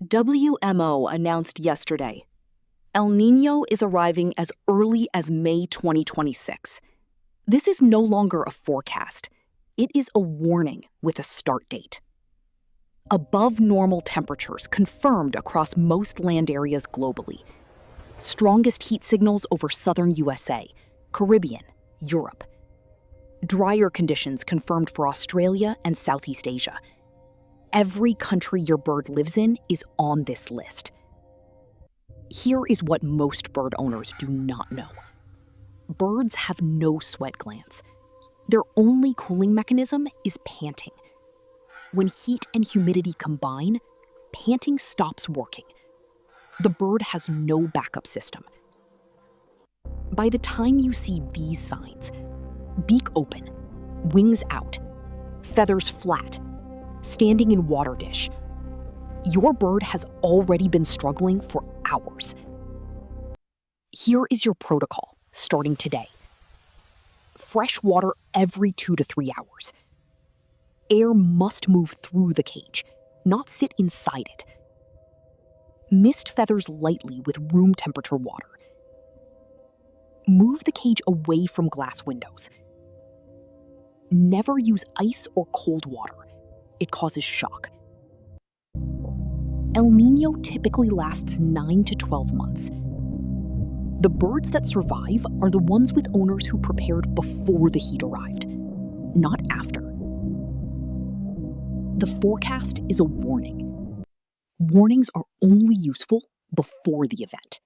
WMO announced yesterday, El Niño is arriving as early as May 2026. This is no longer a forecast. It is a warning with a start date. Above normal temperatures confirmed across most land areas globally. Strongest heat signals over southern USA, Caribbean, Europe. Drier conditions confirmed for Australia and Southeast Asia. Every country your bird lives in is on this list. Here is what most bird owners do not know. Birds have no sweat glands. Their only cooling mechanism is panting. When heat and humidity combine, panting stops working. The bird has no backup system. By the time you see these signs, beak open, wings out, feathers flat, standing in water dish, your bird has already been struggling for hours. Here is your protocol, starting today. Fresh water every 2 to 3 hours. Air must move through the cage, not sit inside it. Mist feathers lightly with room temperature water. Move the cage away from glass windows. Never use ice or cold water. It causes shock. El Niño typically lasts 9 to 12 months. The birds that survive are the ones with owners who prepared before the heat arrived, not after. The forecast is a warning. Warnings are only useful before the event.